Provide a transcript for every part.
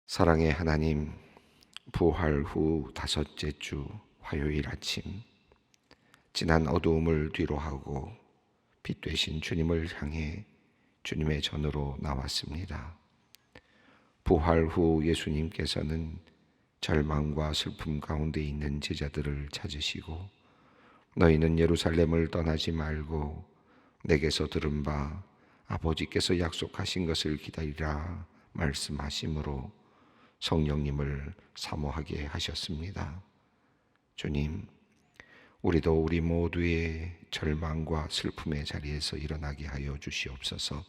사랑의 하나님, 부활 후 다섯째 주 화요일 아침, 지난 어두움을 뒤로하고 빛 되신 주님을 향해 주님의 전으로 나왔습니다. 부활 후 예수님께서는 절망과 슬픔 가운데 있는 제자들을 찾으시고, 너희는 예루살렘을 떠나지 말고 내게서 들은 바 아버지께서 약속하신 것을 기다리라 말씀하심으로 성령님을 사모하게 하셨습니다. 주님, 우리도 우리 모두의 절망과 슬픔의 자리에서 일어나게 하여 주시옵소서.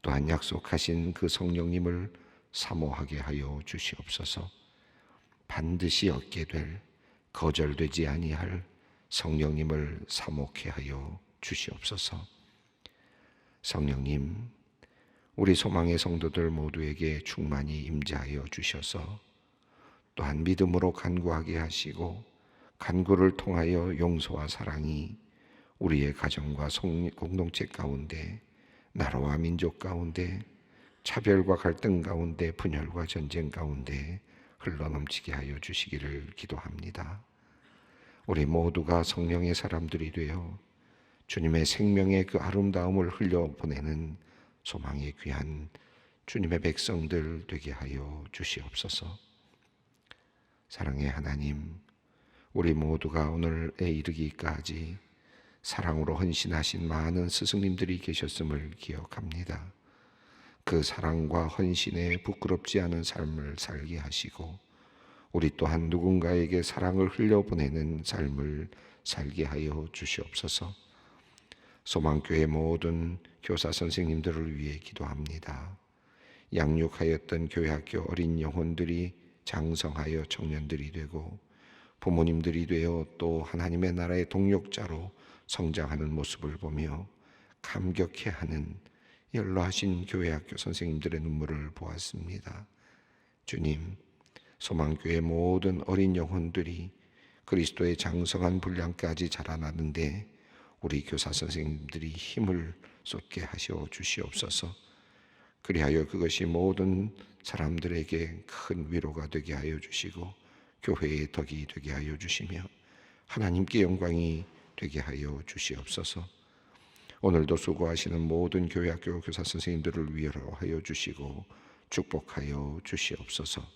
또한 약속하신 그 성령님을 사모하게 하여 주시옵소서. 반드시 얻게 될, 거절되지 아니할 성령님을 사모케 하여 주시옵소서. 성령님, 우리 소망의 성도들 모두에게 충만히 임재하여 주셔서 또한 믿음으로 간구하게 하시고, 간구를 통하여 용서와 사랑이 우리의 가정과 공동체 가운데, 나라와 민족 가운데, 차별과 갈등 가운데, 분열과 전쟁 가운데 흘러넘치게 하여 주시기를 기도합니다. 우리 모두가 성령의 사람들이 되어 주님의 생명의 그 아름다움을 흘려보내는 소망의 귀한 주님의 백성들 되게 하여 주시옵소서. 사랑의 하나님, 우리 모두가 오늘에 이르기까지 사랑으로 헌신하신 많은 스승님들이 계셨음을 기억합니다. 그 사랑과 헌신에 부끄럽지 않은 삶을 살게 하시고, 우리 또한 누군가에게 사랑을 흘려보내는 삶을 살게 하여 주시옵소서. 소망교회 모든 교사 선생님들을 위해 기도합니다. 양육하였던 교회학교 어린 영혼들이 장성하여 청년들이 되고, 부모님들이 되어 또 하나님의 나라의 동력자로 성장하는 모습을 보며 감격해하는 연로하신 교회학교 선생님들의 눈물을 보았습니다. 주님, 소망교회 모든 어린 영혼들이 그리스도의 장성한 분량까지 자라나는데 우리 교사 선생님들이 힘을 쏟게 하시어 주시옵소서. 그리하여 그것이 모든 사람들에게 큰 위로가 되게 하여 주시고, 교회의 덕이 되게 하여 주시며 하나님께 영광이 되게 하여 주시옵소서. 오늘도 수고하시는 모든 교회학교 교사 선생님들을 위로하여 주시고 축복하여 주시옵소서.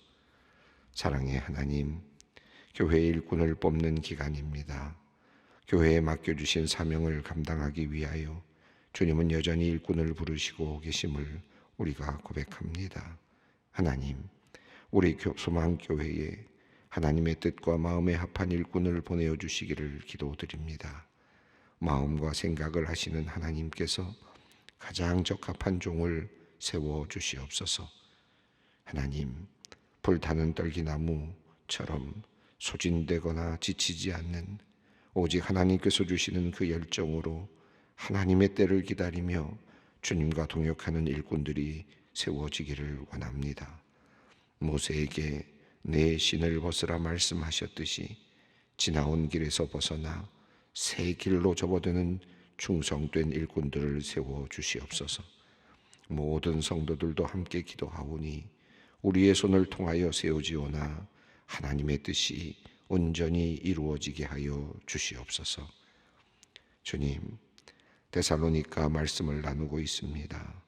사랑의 하나님, 교회의 일꾼을 뽑는 기간입니다. 교회에 맡겨주신 사명을 감당하기 위하여 주님은 여전히 일꾼을 부르시고 계심을 우리가 고백합니다. 하나님, 우리 소망교회에 하나님의 뜻과 마음에 합한 일꾼을 보내어 주시기를 기도드립니다. 마음과 생각을 하시는 하나님께서 가장 적합한 종을 세워 주시옵소서. 하나님, 불타는 떨기나무처럼 소진되거나 지치지 않는, 오직 하나님께서 주시는 그 열정으로 하나님의 때를 기다리며 주님과 동역하는 일꾼들이 세워지기를 원합니다. 모세에게 내 신을 벗으라 말씀하셨듯이 지나온 길에서 벗어나 새 길로 접어드는 충성된 일꾼들을 세워 주시옵소서. 모든 성도들도 함께 기도하오니 우리의 손을 통하여 세우지오나 하나님의 뜻이 온전히 이루어지게 하여 주시옵소서. 주님, 데살로니가 말씀을 나누고 있습니다.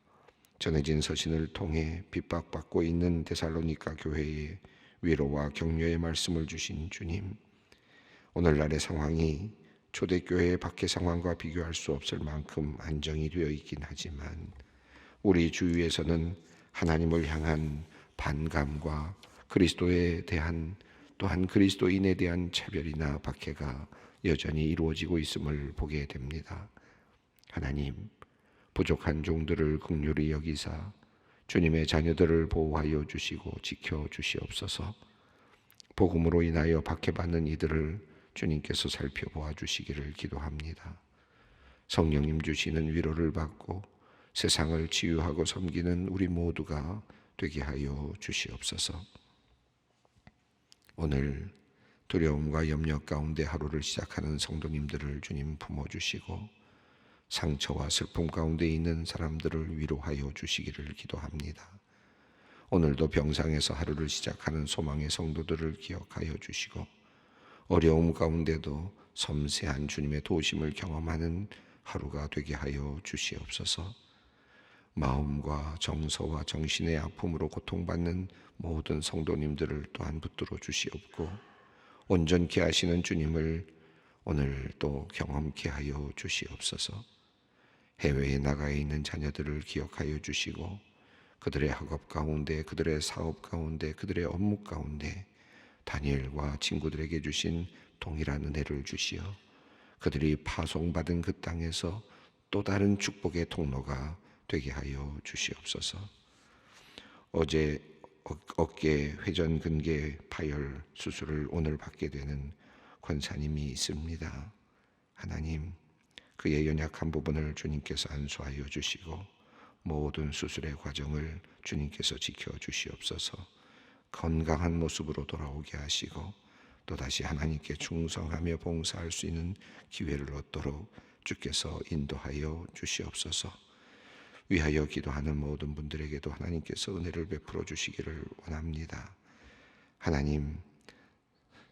전해진 서신을 통해 핍박받고 있는 데살로니가 교회에 위로와 격려의 말씀을 주신 주님, 오늘날의 상황이 초대교회의 박해 상황과 비교할 수 없을 만큼 안정이 되어 있긴 하지만 우리 주위에서는 하나님을 향한 반감과 그리스도에 대한, 또한 그리스도인에 대한 차별이나 박해가 여전히 이루어지고 있음을 보게 됩니다. 하나님, 부족한 종들을 긍휼히 여기사 주님의 자녀들을 보호하여 주시고 지켜 주시옵소서. 복음으로 인하여 박해받는 이들을 주님께서 살펴보아 주시기를 기도합니다. 성령님 주시는 위로를 받고 세상을 치유하고 섬기는 우리 모두가 되게 하여 주시옵소서. 오늘 두려움과 염려 가운데 하루를 시작하는 성도님들을 주님 품어주시고, 상처와 슬픔 가운데 있는 사람들을 위로하여 주시기를 기도합니다. 오늘도 병상에서 하루를 시작하는 소망의 성도들을 기억하여 주시고 어려움 가운데도 섬세한 주님의 도우심을 경험하는 하루가 되게 하여 주시옵소서. 마음과 정서와 정신의 아픔으로 고통받는 모든 성도님들을 또한 붙들어 주시옵고 온전케 하시는 주님을 오늘 또 경험케 하여 주시옵소서. 해외에 나가 있는 자녀들을 기억하여 주시고 그들의 학업 가운데, 그들의 사업 가운데, 그들의 업무 가운데 다니엘과 친구들에게 주신 동일한 은혜를 주시어 그들이 파송받은 그 땅에서 또 다른 축복의 통로가 되게 하여 주시옵소서. 어제 어깨 회전 근개 파열 수술을 오늘 받게 되는 권사님이 있습니다. 하나님, 그의 연약한 부분을 주님께서 안수하여 주시고 모든 수술의 과정을 주님께서 지켜 주시옵소서. 건강한 모습으로 돌아오게 하시고 또다시 하나님께 충성하며 봉사할 수 있는 기회를 얻도록 주께서 인도하여 주시옵소서. 위하여 기도하는 모든 분들에게도 하나님께서 은혜를 베풀어 주시기를 원합니다. 하나님,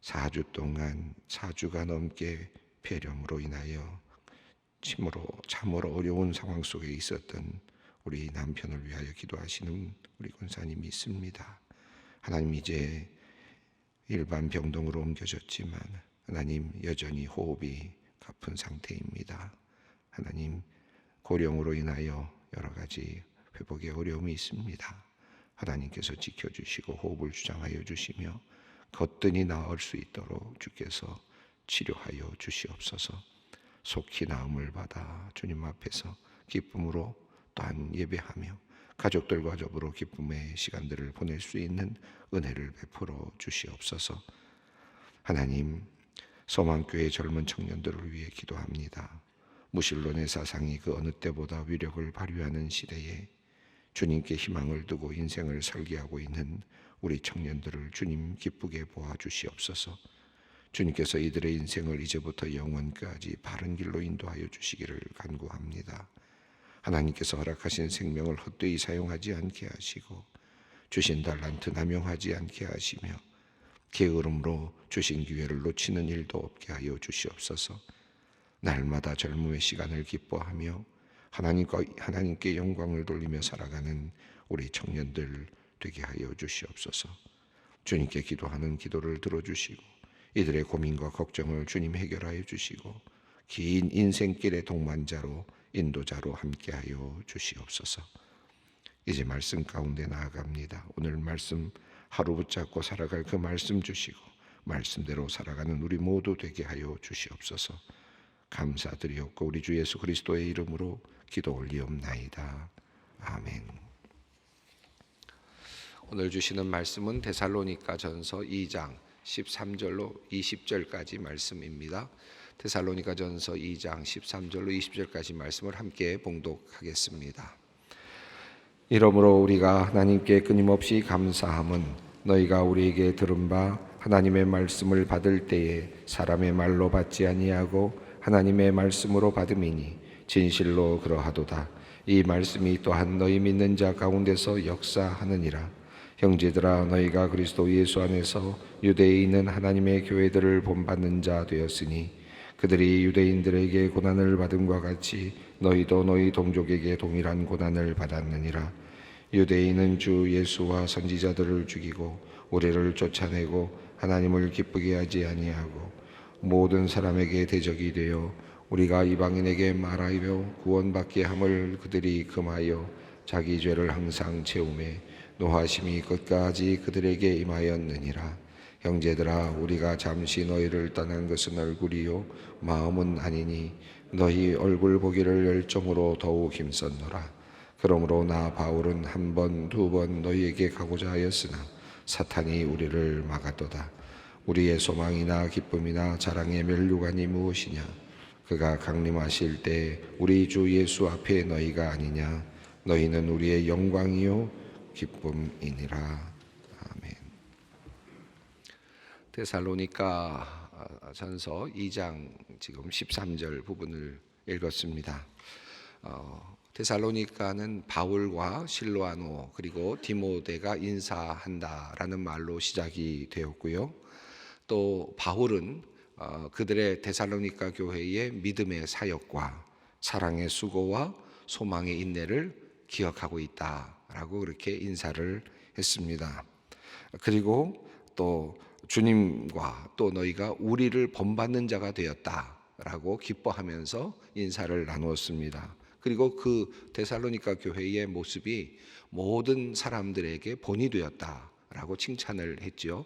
4주 동안 4주가 넘게 폐렴으로 인하여 참으로 어려운 상황 속에 있었던 우리 남편을 위하여 기도하시는 우리 권사님이 있습니다. 하나님, 이제 일반 병동으로 옮겨졌지만 하나님 여전히 호흡이 가쁜 상태입니다. 하나님, 고령으로 인하여 여러 가지 회복의 어려움이 있습니다. 하나님께서 지켜주시고 호흡을 주장하여 주시며 거뜬히 나을 수 있도록 주께서 치료하여 주시옵소서. 속히 나음을 받아 주님 앞에서 기쁨으로 또한 예배하며 가족들과 더불어 기쁨의 시간들을 보낼 수 있는 은혜를 베풀어 주시옵소서. 하나님, 소망교회 젊은 청년들을 위해 기도합니다. 무신론의 사상이 그 어느 때보다 위력을 발휘하는 시대에 주님께 희망을 두고 인생을 설계하고 있는 우리 청년들을 주님 기쁘게 보아 주시옵소서. 주님께서 이들의 인생을 이제부터 영원까지 바른 길로 인도하여 주시기를 간구합니다. 하나님께서 허락하신 생명을 헛되이 사용하지 않게 하시고 주신 달란트 남용하지 않게 하시며 게으름으로 주신 기회를 놓치는 일도 없게 하여 주시옵소서. 날마다 젊음의 시간을 기뻐하며 하나님께 영광을 돌리며 살아가는 우리 청년들 되게 하여 주시옵소서. 주님께 기도하는 기도를 들어주시고 이들의 고민과 걱정을 주님 해결하여 주시고 긴 인생길의 동반자로 인도자로 함께하여 주시옵소서. 이제 말씀 가운데 나아갑니다. 오늘 말씀 하루 붙잡고 살아갈 그 말씀 주시고 말씀대로 살아가는 우리 모두 되게 하여 주시옵소서. 감사드리옵고 우리 주 예수 그리스도의 이름으로 기도 올리옵나이다. 아멘. 오늘 주시는 말씀은 데살로니가 전서 2장 13절로 20절까지 말씀입니다. 데살로니가 전서 2장 13절로 20절까지 말씀을 함께 봉독하겠습니다. 이러므로 우리가 하나님께 끊임없이 감사함은 너희가 우리에게 들은 바 하나님의 말씀을 받을 때에 사람의 말로 받지 아니하고 하나님의 말씀으로 받음이니 진실로 그러하도다. 이 말씀이 또한 너희 믿는 자 가운데서 역사하느니라. 형제들아, 너희가 그리스도 예수 안에서 유대에 있는 하나님의 교회들을 본받는 자 되었으니 그들이 유대인들에게 고난을 받음과 같이 너희도 너희 동족에게 동일한 고난을 받았느니라. 유대인은 주 예수와 선지자들을 죽이고 우리를 쫓아내고 하나님을 기쁘게 하지 아니하고 모든 사람에게 대적이 되어 우리가 이방인에게 말하여 구원받게 함을 그들이 금하여 자기 죄를 항상 채우매 노하심이 끝까지 그들에게 임하였느니라. 형제들아, 우리가 잠시 너희를 떠난 것은 얼굴이요 마음은 아니니 너희 얼굴 보기를 열정으로 더욱 힘썼노라. 그러므로 나 바울은 한 번, 두 번 너희에게 가고자 하였으나 사탄이 우리를 막았도다. 우리의 소망이나 기쁨이나 자랑의 면류관이 무엇이냐? 그가 강림하실 때 우리 주 예수 앞에 너희가 아니냐? 너희는 우리의 영광이요 기쁨이니라. 아멘. 데살로니가 전서 2장 지금 13절 부분을 읽었습니다. 데살로니가는 바울과 실로아노 그리고 디모데가 인사한다라는 말로 시작이 되었고요. 또 바울은 그들의 데살로니가 교회의 믿음의 사역과 사랑의 수고와 소망의 인내를 기억하고 있다라고 그렇게 인사를 했습니다. 그리고 또 주님과 또 너희가 우리를 본받는 자가 되었다라고 기뻐하면서 인사를 나누었습니다. 그리고 그 데살로니가 교회의 모습이 모든 사람들에게 본이 되었다라고 칭찬을 했죠.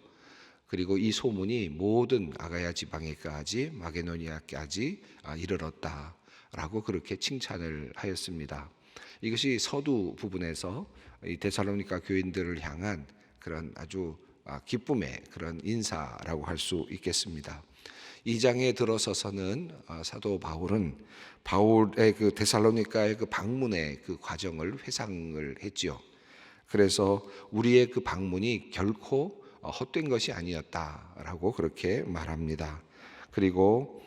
그리고 이 소문이 모든 아가야 지방에까지 마게도니아까지 이르렀다라고 그렇게 칭찬을 하였습니다. 이것이 서두 부분에서 이 데살로니가 교인들을 향한 그런 아주 기쁨의 그런 인사라고 할 수 있겠습니다. 2장에 들어서서는 사도 바울은 바울의 그 데살로니가의 그 방문의 그 과정을 회상을 했지요. 그래서 우리의 그 방문이 결코 헛된 것이 아니었다라고 그렇게 말합니다. 그리고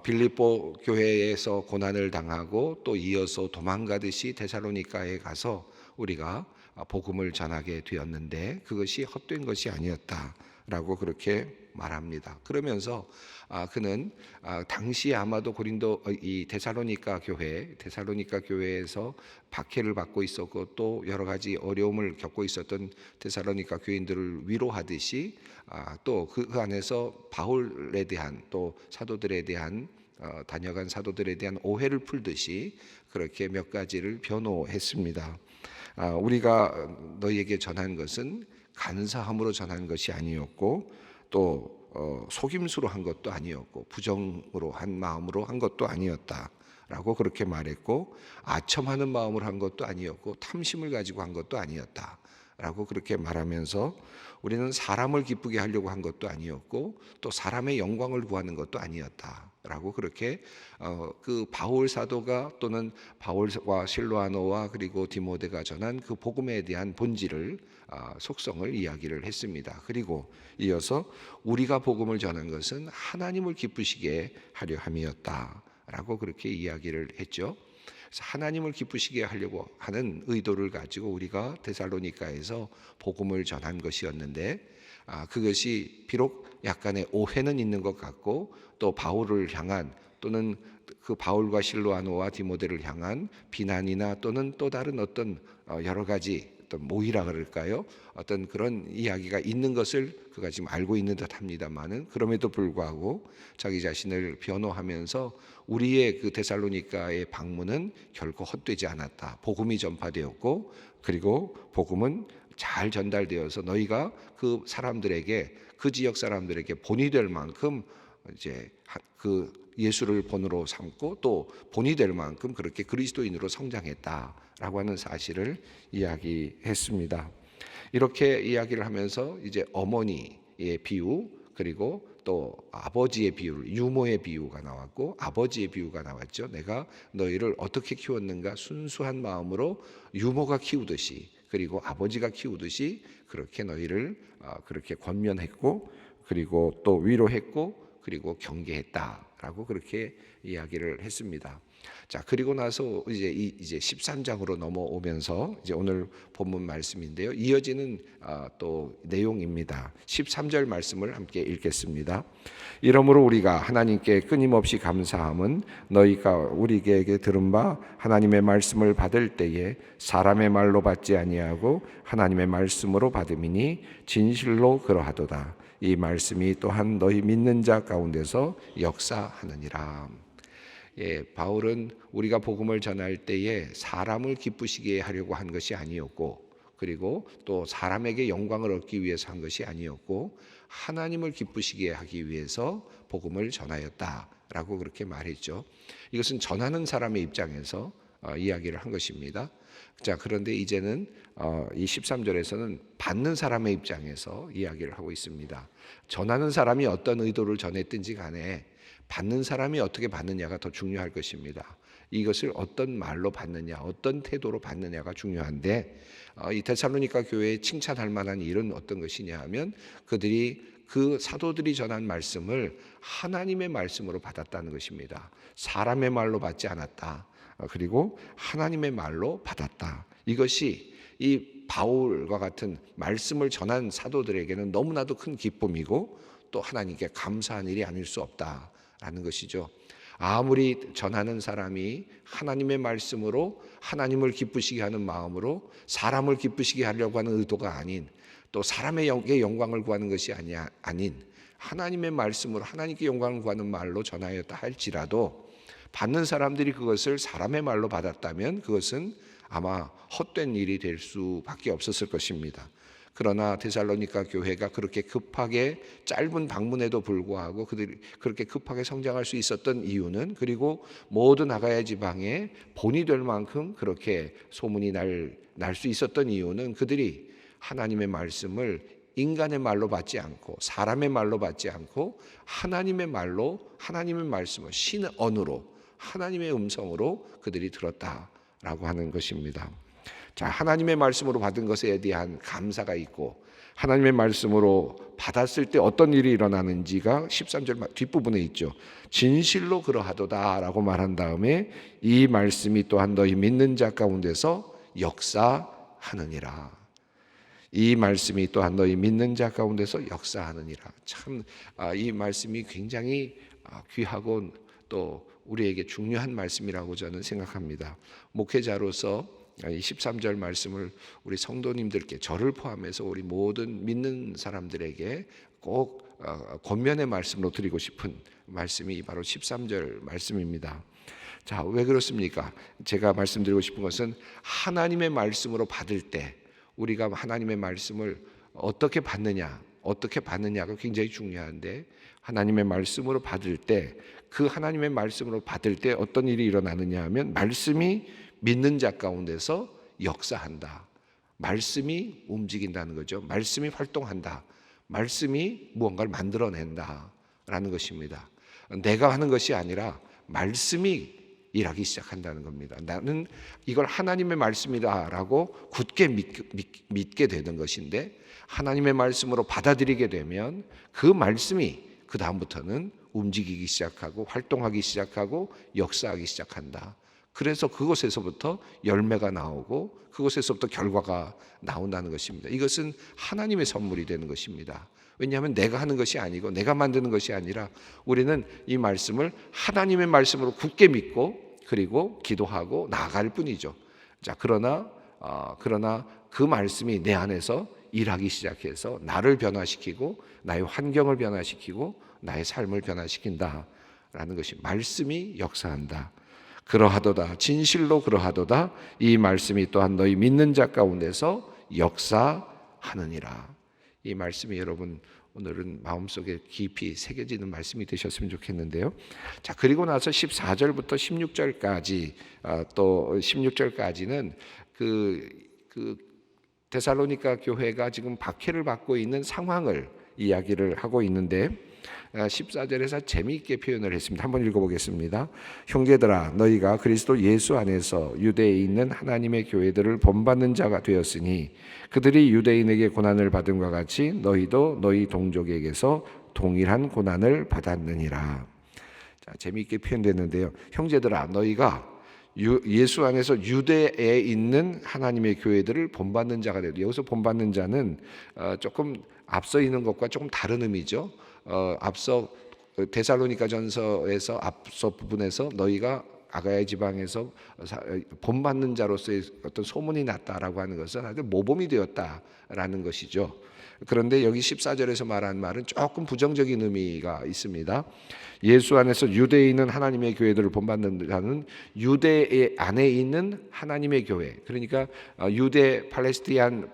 빌립보 교회에서 고난을 당하고 또 이어서 도망가듯이 데살로니가에 가서 우리가 복음을 전하게 되었는데 그것이 헛된 것이 아니었다라고 그렇게 말합니다. 그러면서 그는 당시 아마도 고린도 이 데살로니가 교회에서 박해를 받고 있었고 또 여러 가지 어려움을 겪고 있었던 데살로니가 교인들을 위로하듯이 또 그 안에서 바울에 대한 또 사도들에 대한 다녀간 사도들에 대한 오해를 풀듯이 그렇게 몇 가지를 변호했습니다. 우리가 너희에게 전한 것은 간사함으로 전한 것이 아니었고 또 속임수로 한 것도 아니었고 부정으로 한 마음으로 한 것도 아니었다라고 그렇게 말했고 아첨하는 마음으로 한 것도 아니었고 탐심을 가지고 한 것도 아니었다라고 그렇게 말하면서 우리는 사람을 기쁘게 하려고 한 것도 아니었고 또 사람의 영광을 구하는 것도 아니었다라고 그렇게 그 바울 사도가 또는 바울과 실로아노와 그리고 디모데가 전한 그 복음에 대한 본질을 속성을 이야기를 했습니다. 그리고 이어서 우리가 복음을 전한 것은 하나님을 기쁘시게 하려 함이었다라고 그렇게 이야기를 했죠. 하나님을 기쁘시게 하려고 하는 의도를 가지고 우리가 데살로니가에서 복음을 전한 것이었는데 그것이 비록 약간의 오해는 있는 것 같고 또 바울을 향한 또는 그 바울과 실로아노와 디모데를 향한 비난이나 또는 또 다른 어떤 여러 가지 어떤 모의라 그럴까요? 어떤 그런 이야기가 있는 것을 그가 지금 알고 있는 듯합니다만은 그럼에도 불구하고 자기 자신을 변호하면서 우리의 그 데살로니가의 방문은 결코 헛되지 않았다. 복음이 전파되었고 그리고 복음은 잘 전달되어서 너희가 그 사람들에게 그 지역 사람들에게 본이 될 만큼 이제 그 예수를 본으로 삼고 또 본이 될 만큼 그렇게 그리스도인으로 성장했다라고 하는 사실을 이야기했습니다. 이렇게 이야기를 하면서 이제 어머니의 비유 그리고 또 아버지의 비유, 유모의 비유가 나왔고 아버지의 비유가 나왔죠. 내가 너희를 어떻게 키웠는가 순수한 마음으로 유모가 키우듯이 그리고 아버지가 키우듯이 그렇게 너희를 그렇게 권면했고 그리고 또 위로했고 그리고 경계했다라고 그렇게 이야기를 했습니다. 자, 그리고 나서 이제 13장으로 넘어오면서 이제 오늘 본문 말씀인데요. 이어지는 또 내용입니다. 13절 말씀을 함께 읽겠습니다. 이러므로 우리가 하나님께 끊임없이 감사함은 너희가 우리에게 들은 바 하나님의 말씀을 받을 때에 사람의 말로 받지 아니하고 하나님의 말씀으로 받음이니 진실로 그러하도다. 이 말씀이 또한 너희 믿는 자 가운데서 역사하느니라. 바울은 우리가 복음을 전할 때에 사람을 기쁘시게 하려고 한 것이 아니었고 그리고 또 사람에게 영광을 얻기 위해서 한 것이 아니었고 하나님을 기쁘시게 하기 위해서 복음을 전하였다라고 그렇게 말했죠. 이것은 전하는 사람의 입장에서 이야기를 한 것입니다. 자, 그런데 이제는 이 13절에서는 받는 사람의 입장에서 이야기를 하고 있습니다. 전하는 사람이 어떤 의도를 전했든지 간에 받는 사람이 어떻게 받느냐가 더 중요할 것입니다. 이것을 어떤 말로 받느냐, 어떤 태도로 받느냐가 중요한데 이 데살로니가 교회에 칭찬할 만한 일은 어떤 것이냐 하면 그들이 그 사도들이 전한 말씀을 하나님의 말씀으로 받았다는 것입니다. 사람의 말로 받지 않았다. 그리고 하나님의 말로 받았다. 이것이 이 바울과 같은 말씀을 전한 사도들에게는 너무나도 큰 기쁨이고 또 하나님께 감사한 일이 아닐 수 없다라는 것이죠. 아무리 전하는 사람이 하나님의 말씀으로 하나님을 기쁘시게 하는 마음으로 사람을 기쁘시게 하려고 하는 의도가 아닌, 또 사람의 영광을 구하는 것이 아닌 하나님의 말씀으로 하나님께 영광을 구하는 말로 전하였다 할지라도 받는 사람들이 그것을 사람의 말로 받았다면 그것은 아마 헛된 일이 될 수밖에 없었을 것입니다. 그러나 데살로니가 교회가 그렇게 급하게 짧은 방문에도 불구하고 그들이 그렇게 급하게 성장할 수 있었던 이유는, 그리고 모든 아가야 지방에 본이 될 만큼 그렇게 소문이 날 수 있었던 이유는 그들이 하나님의 말씀을 인간의 말로 받지 않고 사람의 말로 받지 않고 하나님의 말로, 하나님의 말씀을 신 언어로 하나님의 음성으로 그들이 들었다라고 하는 것입니다. 자, 하나님의 말씀으로 받은 것에 대한 감사가 있고 하나님의 말씀으로 받았을 때 어떤 일이 일어나는지가 13절 뒷부분에 있죠. 진실로 그러하도다라고 말한 다음에 이 말씀이 또한 너희 믿는 자 가운데서 역사하느니라. 이 말씀이 또한 너희 믿는 자 가운데서 역사하느니라. 참 이 말씀이 굉장히 귀하고 또 우리에게 중요한 말씀이라고 저는 생각합니다. 목회자로서 이 13절 말씀을 우리 성도님들께, 저를 포함해서 우리 모든 믿는 사람들에게 꼭 권면의 말씀으로 드리고 싶은 말씀이 바로 13절 말씀입니다. 자, 왜 그렇습니까? 제가 말씀드리고 싶은 것은 하나님의 말씀으로 받을 때 우리가 하나님의 말씀을 어떻게 받느냐가 굉장히 중요한데, 하나님의 말씀으로 받을 때, 그 하나님의 말씀으로 받을 때 어떤 일이 일어나느냐 하면 말씀이 믿는 자 가운데서 역사한다. 말씀이 움직인다는 거죠. 말씀이 활동한다. 말씀이 무언가를 만들어낸다라는 것입니다. 내가 하는 것이 아니라 말씀이 일하기 시작한다는 겁니다. 나는 이걸 하나님의 말씀이다라고 굳게 믿게 되는 것인데, 하나님의 말씀으로 받아들이게 되면 그 말씀이 그 다음부터는 움직이기 시작하고 활동하기 시작하고 역사하기 시작한다. 그래서 그곳에서부터 열매가 나오고 그곳에서부터 결과가 나온다는 것입니다. 이것은 하나님의 선물이 되는 것입니다. 왜냐하면 내가 하는 것이 아니고 내가 만드는 것이 아니라 우리는 이 말씀을 하나님의 말씀으로 굳게 믿고 그리고 기도하고 나아갈 뿐이죠. 자, 그러나 그 말씀이 내 안에서 일하기 시작해서 나를 변화시키고 나의 환경을 변화시키고 나의 삶을 변화시킨다라는 것이, 말씀이 역사한다. 그러하도다, 진실로 그러하도다. 이 말씀이 또한 너희 믿는 자 가운데서 역사하느니라. 이 말씀이 여러분 오늘은 마음속에 깊이 새겨지는 말씀이 되셨으면 좋겠는데요. 자, 그리고 나서 14절부터 16절까지 또 16절까지는 그 데살로니가 교회가 지금 박해를 받고 있는 상황을 이야기를 하고 있는데, 14절에서 재미있게 표현을 했습니다. 한번 읽어보겠습니다. 형제들아, 너희가 그리스도 예수 안에서 유대에 있는 하나님의 교회들을 본받는 자가 되었으니 그들이 유대인에게 고난을 받음과 같이 너희도 너희 동족에게서 동일한 고난을 받았느니라. 자, 재미있게 표현됐는데요. 형제들아, 너희가 예수 안에서 유대에 있는 하나님의 교회들을 본받는 자가 되었다. 여기서 본받는 자는 조금 앞서 있는 것과 조금 다른 의미죠. 앞서 데살로니가 전서에서 앞서 부분에서 너희가 아가야 지방에서 본받는 자로서의 어떤 소문이 났다라고 하는 것은 아주 모범이 되었다라는 것이죠. 그런데 여기 14절에서 말한 말은 조금 부정적인 의미가 있습니다. 예수 안에서 유대에 있는 하나님의 교회들을 본받는 자는 유대 안에 있는 하나님의 교회, 그러니까 유대 팔레스타인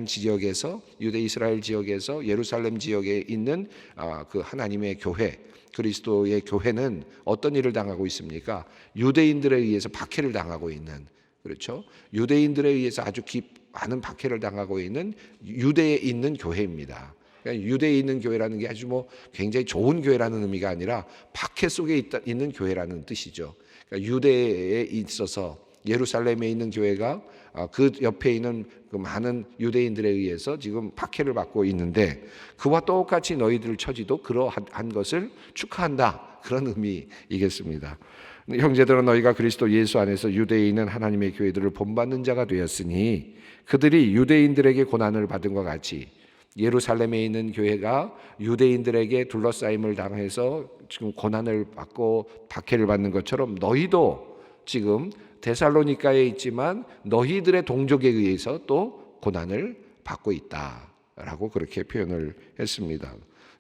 지역에서, 유대 이스라엘 지역에서 예루살렘 지역에 있는 그 하나님의 교회, 그리스도의 교회는 어떤 일을 당하고 있습니까? 유대인들에 의해서 박해를 당하고 있는, 그렇죠? 유대인들에 의해서 아주 많은 박해를 당하고 있는 유대에 있는 교회입니다. 그러니까 유대에 있는 교회라는 게 아주 굉장히 좋은 교회라는 의미가 아니라 박해 속에 있는 교회라는 뜻이죠. 그러니까 유대에 있어서 예루살렘에 있는 교회가 그 옆에 있는 그 많은 유대인들에 의해서 지금 박해를 받고 있는데, 그와 똑같이 너희들 처지도 그러한 것을 축하한다, 그런 의미이겠습니다. 형제들아 너희가 그리스도 예수 안에서 유대에 있는 하나님의 교회들을 본받는 자가 되었으니 그들이 유대인들에게 고난을 받은 것 같이 예루살렘에 있는 교회가 유대인들에게 둘러싸임을 당해서 지금 고난을 받고 박해를 받는 것처럼 너희도 지금 데살로니가에 있지만 너희들의 동족에 의해서 또 고난을 받고 있다라고 그렇게 표현을 했습니다.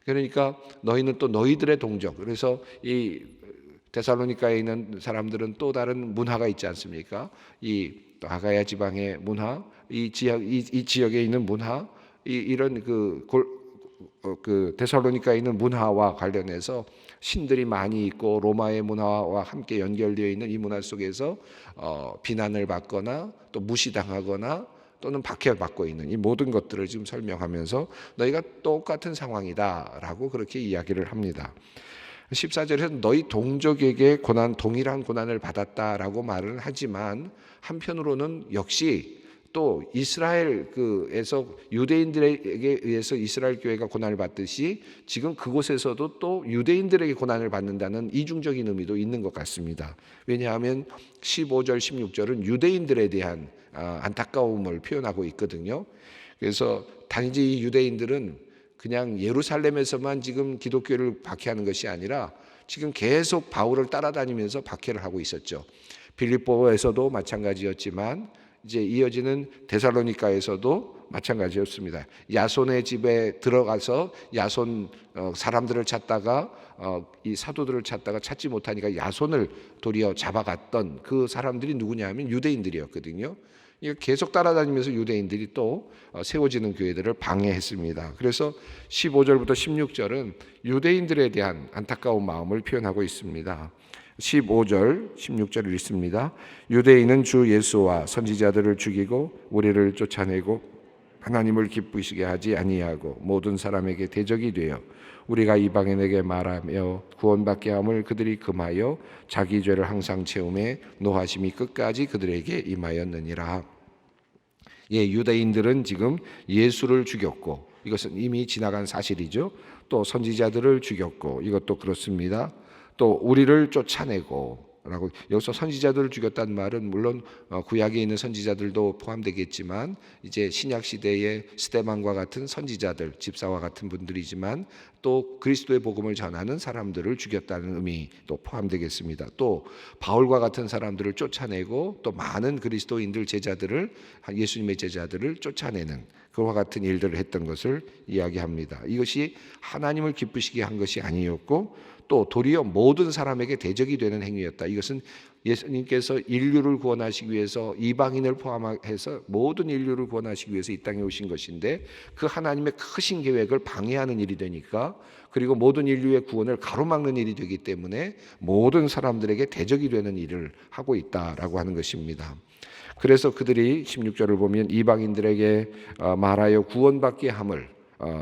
그러니까 너희는 또 너희들의 동족, 그래서 이 데살로니가에 있는 사람들은 또 다른 문화가 있지 않습니까? 이 아가야 지방의 문화, 이 지역에 있는 문화, 이런 그 데살로니가에 있는 문화와 관련해서 신들이 많이 있고 로마의 문화와 함께 연결되어 있는 이 문화 속에서 비난을 받거나 또 무시당하거나 또는 박해받고 있는 이 모든 것들을 지금 설명하면서 너희가 똑같은 상황이다라고 그렇게 이야기를 합니다. 14절에서 너희 동족에게 동일한 고난을 받았다라고 말을 하지만 한편으로는 역시 또 이스라엘에서 유대인들에게 의해서 이스라엘 교회가 고난을 받듯이 지금 그곳에서도 또 유대인들에게 고난을 받는다는 이중적인 의미도 있는 것 같습니다. 왜냐하면 15절, 16절은 유대인들에 대한 안타까움을 표현하고 있거든요. 그래서 단지 유대인들은 그냥 예루살렘에서만 지금 기독교를 박해하는 것이 아니라 지금 계속 바울을 따라다니면서 박해를 하고 있었죠. 빌립보에서도 마찬가지였지만 이제 이어지는 데살로니가에서도 마찬가지였습니다. 야손의 집에 들어가서 야손 사람들을 찾다가 이 사도들을 찾다가 찾지 못하니까 야손을 도리어 잡아갔던 그 사람들이 누구냐 하면 유대인들이었거든요. 계속 따라다니면서 유대인들이 또 세워지는 교회들을 방해했습니다. 그래서 15절부터 16절은 유대인들에 대한 안타까운 마음을 표현하고 있습니다. 15절, 16절을 읽습니다. 유대인은 주 예수와 선지자들을 죽이고 우리를 쫓아내고 하나님을 기쁘시게 하지 아니하고 모든 사람에게 대적이 되어 우리가 이방인에게 말하며 구원받게 함을 그들이 금하여 자기 죄를 항상 채우매 노하심이 끝까지 그들에게 임하였느니라. 유대인들은 지금 예수를 죽였고 이것은 이미 지나간 사실이죠. 또 선지자들을 죽였고 이것도 그렇습니다. 또 우리를 쫓아내고 라고 여기서 선지자들을 죽였다는 말은 물론 구약에 있는 선지자들도 포함되겠지만 이제 신약 시대의 스데반과 같은 선지자들, 집사와 같은 분들이지만 또 그리스도의 복음을 전하는 사람들을 죽였다는 의미도 포함되겠습니다. 또 바울과 같은 사람들을 쫓아내고 또 많은 그리스도인들 제자들을 예수님의 제자들을 쫓아내는 그와 같은 일들을 했던 것을 이야기합니다. 이것이 하나님을 기쁘시게 한 것이 아니었고 또 도리어 모든 사람에게 대적이 되는 행위였다. 이것은 예수님께서 인류를 구원하시기 위해서 이방인을 포함해서 모든 인류를 구원하시기 위해서 이 땅에 오신 것인데 그 하나님의 크신 계획을 방해하는 일이 되니까 그리고 모든 인류의 구원을 가로막는 일이 되기 때문에 모든 사람들에게 대적이 되는 일을 하고 있다라고 하는 것입니다. 그래서 그들이 16절을 보면 이방인들에게 말하여 구원받게 함을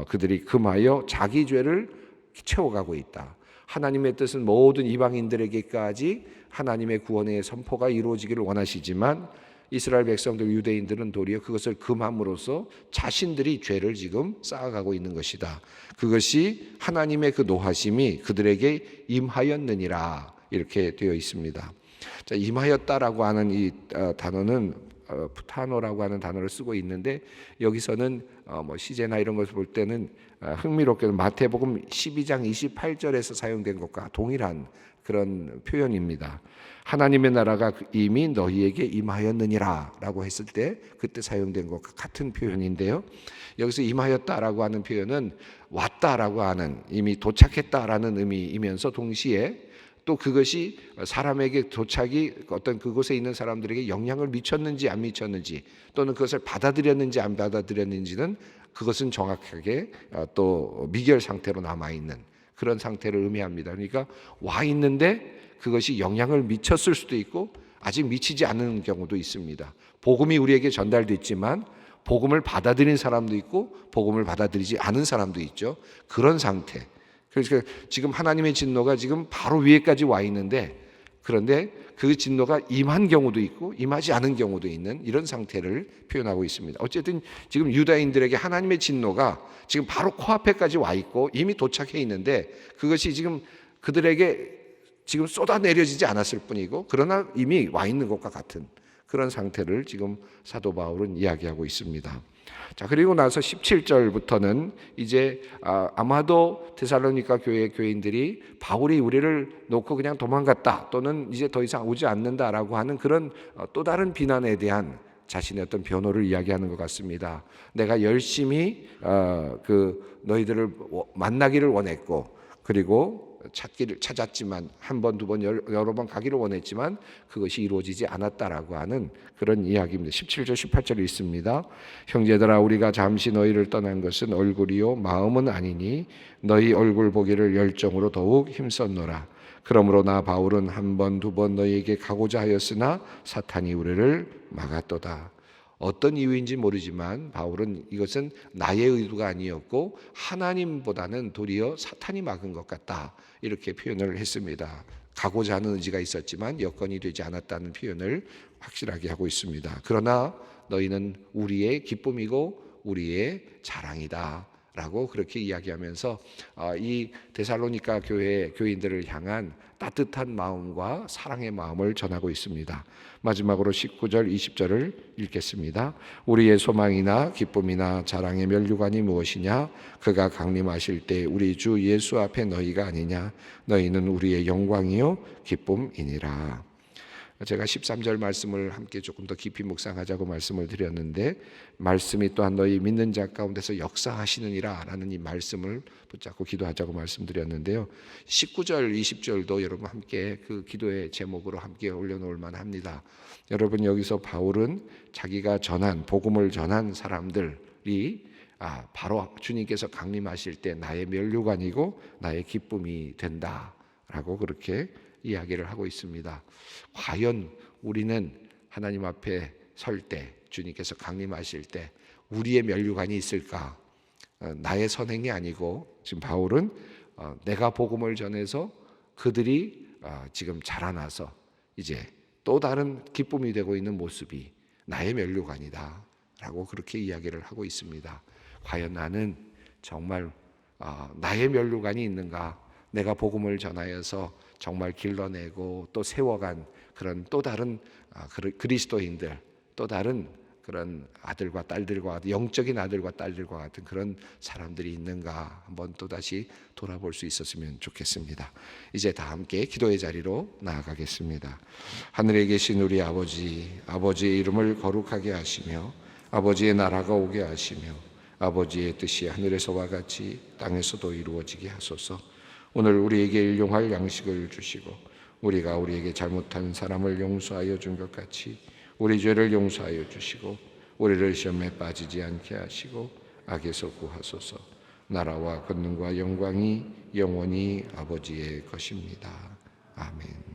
그들이 금하여 자기 죄를 채워가고 있다. 하나님의 뜻은 모든 이방인들에게까지 하나님의 구원의 선포가 이루어지기를 원하시지만 이스라엘 백성들 유대인들은 도리어 그것을 금함으로써 자신들이 죄를 지금 쌓아가고 있는 것이다. 그것이 하나님의 그 노하심이 그들에게 임하였느니라 이렇게 되어 있습니다. 자, 임하였다라고 하는 이 단어는 푸타노라고 하는 단어를 쓰고 있는데 여기서는 시제나 이런 것을 볼 때는 흥미롭게도 마태복음 12장 28절에서 사용된 것과 동일한 그런 표현입니다. 하나님의 나라가 이미 너희에게 임하였느니라 라고 했을 때 그때 사용된 것과 같은 표현인데요. 여기서 임하였다라고 하는 표현은 왔다라고 하는 이미 도착했다라는 의미이면서 동시에 또 그것이 사람에게 도착이 어떤 그곳에 있는 사람들에게 영향을 미쳤는지 안 미쳤는지 또는 그것을 받아들였는지 안 받아들였는지는 그것은 정확하게 또 미결 상태로 남아있는 그런 상태를 의미합니다. 그러니까 와 있는데 그것이 영향을 미쳤을 수도 있고 아직 미치지 않는 경우도 있습니다. 복음이 우리에게 전달됐지만 복음을 받아들인 사람도 있고 복음을 받아들이지 않은 사람도 있죠. 그런 상태. 그래서 지금 하나님의 진노가 지금 바로 위에까지 와 있는데 그런데 그 진노가 임한 경우도 있고 임하지 않은 경우도 있는 이런 상태를 표현하고 있습니다. 어쨌든 지금 유다인들에게 하나님의 진노가 지금 바로 코앞에까지 와 있고 이미 도착해 있는데 그것이 지금 그들에게 지금 쏟아내려지지 않았을 뿐이고 그러나 이미 와 있는 것과 같은 그런 상태를 지금 사도 바울은 이야기하고 있습니다. 자, 그리고 나서 17절부터는 이제 아마도 데살로니가 교회 교인들이 바울이 우리를 놓고 그냥 도망갔다 또는 이제 더 이상 오지 않는다라고 하는 그런 또 다른 비난에 대한 자신의 어떤 변호를 이야기하는 것 같습니다. 내가 열심히 너희들을 만나기를 원했고 그리고 찾았지만 한 번, 두 번, 여러 번 가기를 원했지만 그것이 이루어지지 않았다라고 하는 그런 이야기입니다. 17절, 18절이 있습니다. 형제들아, 우리가 잠시 너희를 떠난 것은 얼굴이요 마음은 아니니 너희 얼굴 보기를 열정으로 더욱 힘썼노라. 그러므로 나 바울은 한 번, 두 번 너희에게 가고자 하였으나 사탄이 우리를 막았도다. 어떤 이유인지 모르지만 바울은 이것은 나의 의도가 아니었고 하나님보다는 도리어 사탄이 막은 것 같다, 이렇게 표현을 했습니다. 가고자 하는 의지가 있었지만 여건이 되지 않았다는 표현을 확실하게 하고 있습니다. 그러나 너희는 우리의 기쁨이고 우리의 자랑이다 라고 그렇게 이야기하면서 이 데살로니가 교회 교인들을 향한 따뜻한 마음과 사랑의 마음을 전하고 있습니다. 마지막으로 19절 20절을 읽겠습니다. 우리의 소망이나 기쁨이나 자랑의 면류관이 무엇이냐? 그가 강림하실 때 우리 주 예수 앞에 너희가 아니냐? 너희는 우리의 영광이요 기쁨이니라. 제가 13절 말씀을 함께 조금 더 깊이 묵상하자고 말씀을 드렸는데, 말씀이 또한 너희 믿는 자 가운데서 역사하시느니라 라는 이 말씀을 붙잡고 기도하자고 말씀드렸는데요. 19절 20절도 여러분 함께 그 기도의 제목으로 함께 올려놓을 만합니다. 여러분, 여기서 바울은 자기가 전한 복음을 전한 사람들이 바로 주님께서 강림하실 때 나의 면류관이고 나의 기쁨이 된다라고 그렇게 이야기를 하고 있습니다. 과연 우리는 하나님 앞에 설 때, 주님께서 강림하실 때 우리의 면류관이 있을까? 나의 선행이 아니고 지금 바울은 내가 복음을 전해서 그들이 지금 자라나서 이제 또 다른 기쁨이 되고 있는 모습이 나의 면류관이다 라고 그렇게 이야기를 하고 있습니다. 과연 나는 정말 나의 면류관이 있는가? 내가 복음을 전하여서 정말 길러내고 또 세워간 그런 또 다른 그리스도인들, 또 다른 그런 아들과 딸들과 영적인 아들과 딸들과 같은 그런 사람들이 있는가 한번 또다시 돌아볼 수 있었으면 좋겠습니다. 이제 다 함께 기도의 자리로 나아가겠습니다. 하늘에 계신 우리 아버지, 아버지의 이름을 거룩하게 하시며 아버지의 나라가 오게 하시며 아버지의 뜻이 하늘에서와 같이 땅에서도 이루어지게 하소서. 오늘 우리에게 일용할 양식을 주시고 우리가 우리에게 잘못한 사람을 용서하여 준 것 같이 우리 죄를 용서하여 주시고 우리를 시험에 빠지지 않게 하시고 악에서 구하소서. 나라와 권능과 영광이 영원히 아버지의 것입니다. 아멘.